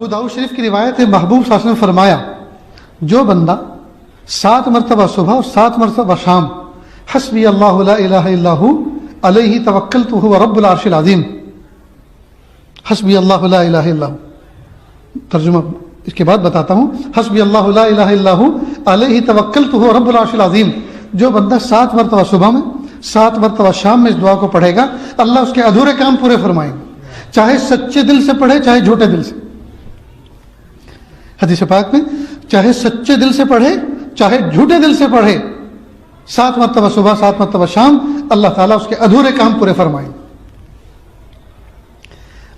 ابو داؤد شریف کی روایت ہے، محبوب صلی اللہ علیہ وسلم نے فرمایا جو بندہ 7 مرتبہ صبح اور 7 مرتبہ شام حسبی اللہ لا الہ الا ہو علیہ توکلت وہو رب العرش العظیم، حسبی اللہ لا الہ الا ہو، ترجمہ اس کے بعد بتاتا ہوں، حسبی اللہ لا الہ الا ہو علیہ توکلت وہو رب العرش العظیم، جو بندہ 7 مرتبہ صبح میں 7 مرتبہ شام میں اس دعا کو پڑھے گا اللہ اس کے ادھورے کام پورے فرمائیں گے، چاہے سچے دل سے پڑھے چاہے جھوٹے دل سے۔ حدیث پاک میں چاہے سچے دل سے پڑھے چاہے جھوٹے دل سے پڑھے، 7 مرتبہ صبح 7 مرتبہ شام اللہ تعالیٰ اس کے ادھورے کام پورے فرمائیں۔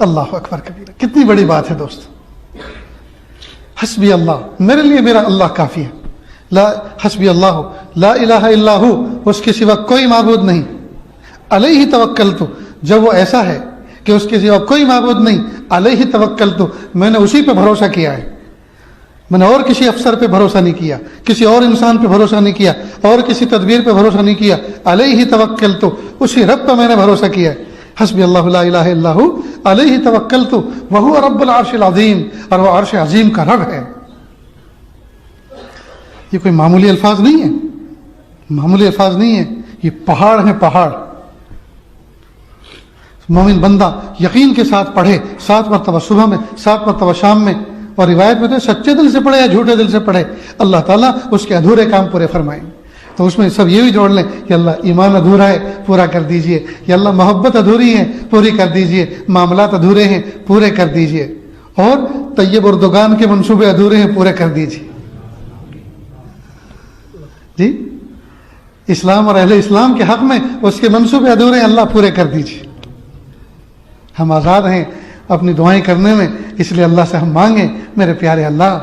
اللہ اکبر کبیرہ، کتنی بڑی بات ہے دوست۔ حسبی اللہ، میرے لیے میرا اللہ کافی ہے، لا حسبی اللہ لا الہ الا ہو، اس کے سوا کوئی معبود نہیں، علیہ توکلت، جب وہ ایسا ہے کہ اس کے سوا کوئی معبود نہیں، علیہ توکلت، میں نے اسی پہ بھروسہ کیا ہے، میں نے اور کسی افسر پہ بھروسہ نہیں کیا، کسی اور انسان پہ بھروسہ نہیں کیا، اور کسی تدبیر پہ بھروسہ نہیں کیا، علیہ توکلت، اسی رب پہ میں نے بھروسہ کیا ہے۔ حسبی اللہ لا الہ الا ہو علیہ توکلت وہو رب العرش العظیم، اور وہ عرش عظیم کا رب ہے۔ یہ کوئی معمولی الفاظ نہیں ہے، معمولی الفاظ نہیں ہے، یہ پہاڑ ہیں، پہاڑ۔ مومن بندہ یقین کے ساتھ پڑھے، 7 مرتبہ صبح میں 7 مرتبہ شام میں، اور روایت میں تو سچے دل سے پڑھے یا جھوٹے دل سے پڑھے، اللہ تعالیٰ اس کے ادھورے کام پورے فرمائیں۔ تو اس میں سب یہ بھی جوڑ لیں کہ اللہ ایمان ادھورا ہے پورا کر دیجئے، یا اللہ محبت ادھوری ہے پوری کر دیجئے، معاملات ادھورے ہیں پورے کر دیجئے، اور طیب اردگان کے منصوبے ادھورے ہیں پورے کر دیجئے۔ جی، اسلام اور اہل اسلام کے حق میں اس کے منصوبے ادھورے ہیں، اللہ پورے کر دیجئے۔ ہم آزاد ہیں اپنی دعائیں کرنے میں، اس لیے اللہ سے ہم مانگیں، میرے پیارے اللہ،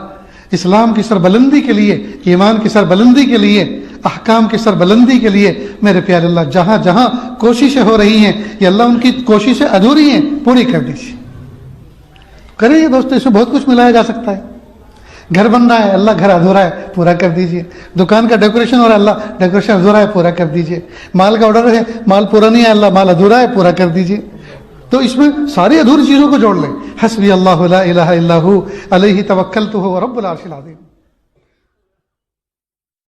اسلام کی سربلندی کے لیے، ایمان کی سربلندی کے لیے، احکام کی سربلندی کے لیے، میرے پیارے اللہ جہاں جہاں کوششیں ہو رہی ہیں یہ اللہ ان کی کوششیں ادھوری ہیں پوری کر دیجیے۔ کریں یہ دوستو، اس میں بہت کچھ ملایا جا سکتا ہے۔ گھر بن رہا ہے، اللہ گھر ادھورا ہے پورا کر دیجیے۔ دکان کا ڈیکوریشن ہو رہا ہے، اللہ ڈیکوریشن ادھورا ہے پورا کر دیجیے۔ مال کا آرڈر ہے، مال پورا نہیں ہے، اللہ مال ادھورا ہے پورا کر دیجیے۔ تو اس میں ساری ادھوری چیزوں کو جوڑ لیں۔ حسبی اللہ لا الہ الا ہو علیہ توکلت وہو رب العرش العظیم۔